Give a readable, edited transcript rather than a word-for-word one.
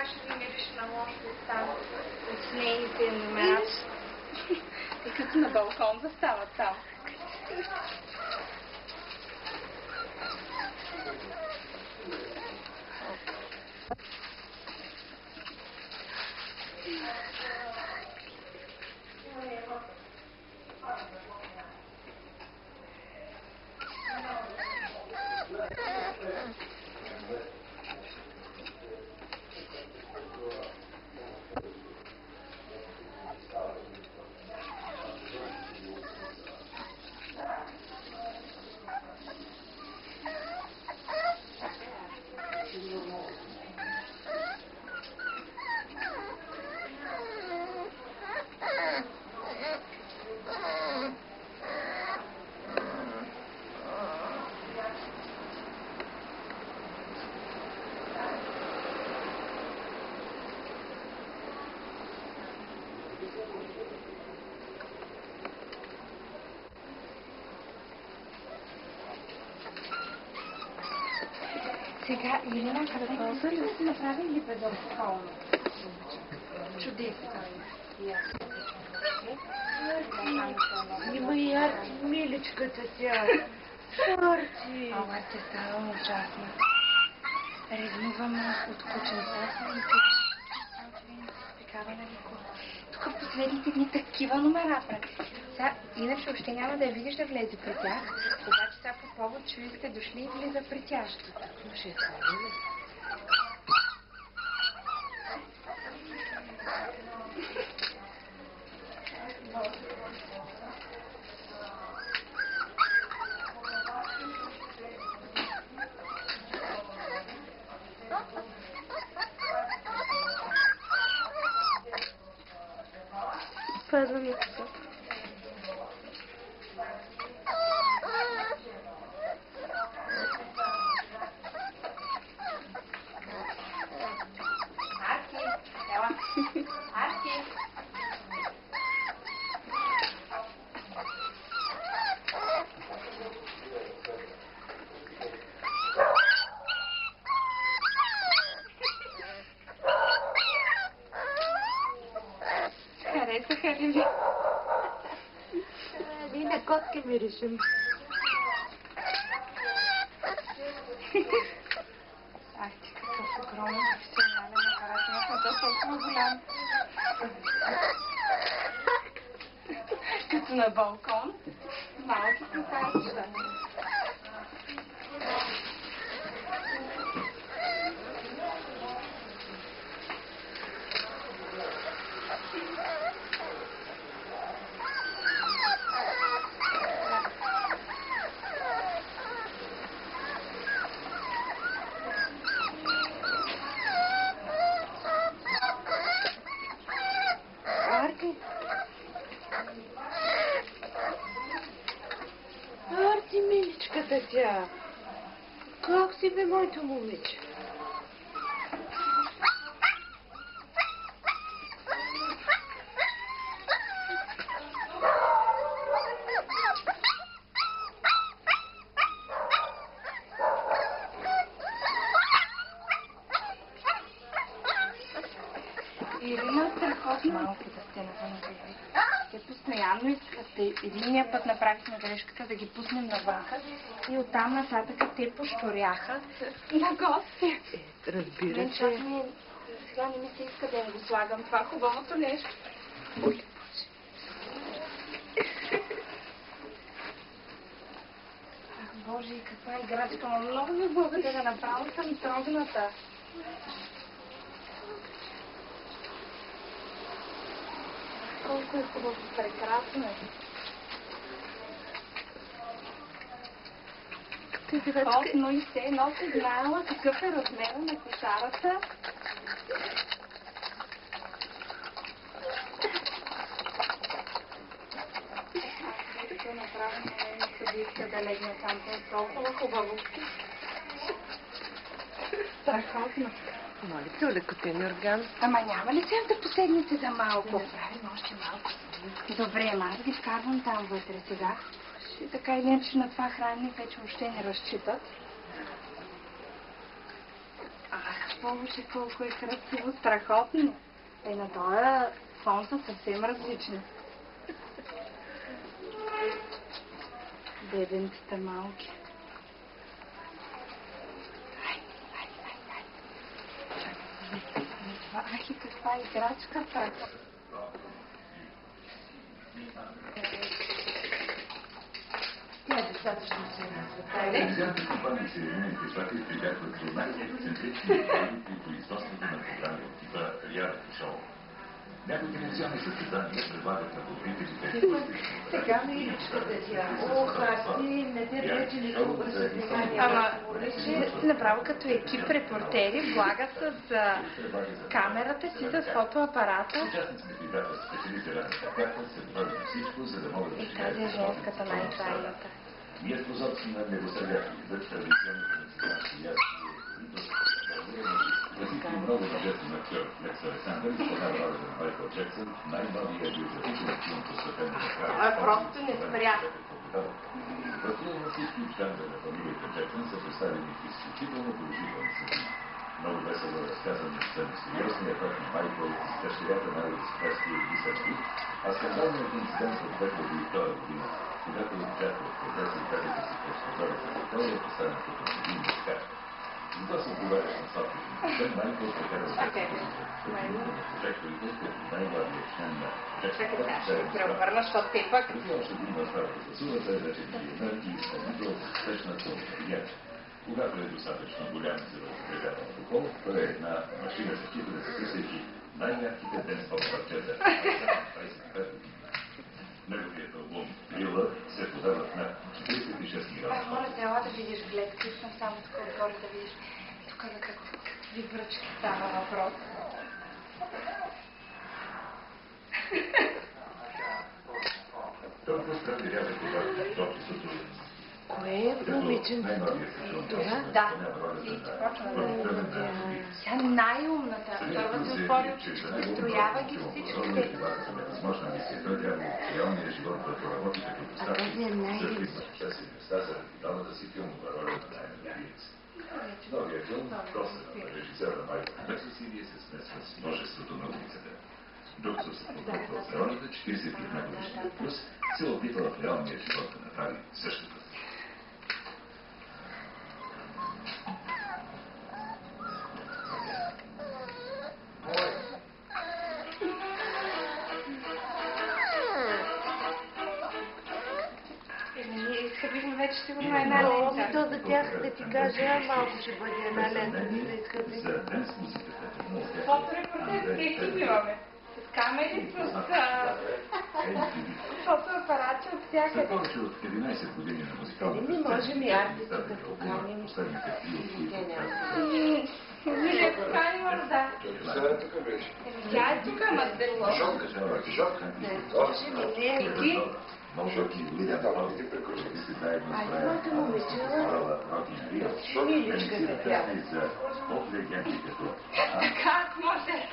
как ще ви мириш на лошо там от нейните номера. И като на балкон застават там. Сега, Ирина, предползва ли да си направим ли безалкохолно? Чудесно. Има и Арти, миличката тя. Арти. Ама Арти е става ужасна. Ревнувам от кученцата и такава навико. Тук последните дни такива номера прави. Сега, иначе още няма да я видиш да влезе при тях, обаче сега по повод, че вие сте дошли и влиза при тях. Ще е това, ли? Пазва ми коса. Арти, ела. Арти. Харесаха ли ви? Ние на котки миришем. Ах ти, какъв огромен професионален апарат. Имахме да толкова голям. Като на балкон. Малки копачета. Арти. Арти, миличката тя. Как си бе, моето момиче? Ирина, страхотно малки да сте навън живи. Те постоянно искат. Единия път направихме грешката да ги пуснем навънка и оттам нататък те пошторяха на гости. Разбира Чак се. сега не ми се иска да им го слагам това хубавото нещо. Ой, Ах, Боже, и каква играчка, но много ви благодаря, направо съм трогната. Колко е хубаво, прекрасно е. Но и се носи знаела какъв е размера на кошарата. Като направим съдиска да легне там, то е толкова хубаво. Страхотно. моля те, олекотен орган. Ама няма ли сега да посегнете за малко? Правим още малко. Добре, ама аз ги вкарвам там вътре сега. И така иначе на това хранене вече въобще не разчитат. Боже, колко е красиво, страхотно. На този фон са съвсем различни. Бебенцата малки. Ах, и каква играчката. Тя е достатъчно силна за това. Телевизионните компании в Съединените щати прибягват до най-ексцентрични форми при производството на програми от типа реалити шоу. Някои телевизионни състезания предлагат на потребителите Сега миличката тя. О, Харти, не те вече не се обръща внимание. Ама, направо като екип репортери влага с камерата си, с фотоапарата. Участниците в играта специализираната карта се добавят на всичко, за да могат да Тази е женската най-тайната. Ние с прозорци на небосъргаки, за традиционните мексикански яски, Василки много надежден актьор Лекс Александър изпълнява ролята на Майкъл Джексън в най-новия биографичен филм, посветен на края. Просто не спря. В филма всички членове на фамилията Джексън са представени в изключително положителни сцени. Много весело е разказан за мистериозния път на Майкъл с дъщерята на Елвис Пресли и Сърски, а скандалният инцидент от 2002 година, когато участва в процеси и кадите си през прозореца на хотела е поставен като един мускар. Затова се отговаряш на сладките му. Майкъл прекара с прожекторите като най-младият член на Чакай, ще се преобърна, защото те пък... преди още година остава да гласува, той вече милионер и изпълнител с успешна кариера. Когато е достатъчно голям за да притежава алкохол, той е една машина за хитове, записвайки най-ярките денспоп парчета. 25 години. Неговият албум Thriller се подава на 46 милиона. Моля, трябва да видиш гледки, съм само тук отгоре да видиш. Тук за какви връчки става въпрос. Толкова странни рязък обаче, творчеството Кое е момиченцето? Това? Да. Тя най-умната. Първа се отвори очичките, строява ги всичките. Възможно ли си? Той трябва в реалния живот да работи като доставки. Тази е най-умната. За места за финалната си филмова роля на Найна Виец. Новия филм, Косът, на режисера на Майкъл, без усилие се смесва с множеството на улицата. Докато се подготвя за ролята, 41 годишния плюс се опитва в реалния живот да направи същото. Ние изхъбихме вече сигурно една Но, лента. то за тях да ти кажа, малко ще бъде една лента, да изхъби. За днес музиката. Фоторепортерски екип имаме. С камери, с фотоапарати от След всякъде. повече от 11 години на музикалната Дали не можем и артиста да поканим? последните три от които Ние не поканим, да. Сега тук беше. Тя е тук, ама дърво. Може ми, не, Ти? Мълчок и Лида Ти прекъсвай. си заедно с моето момиче. Роки Рио. Миличката тя. За поп-легенди като Как може?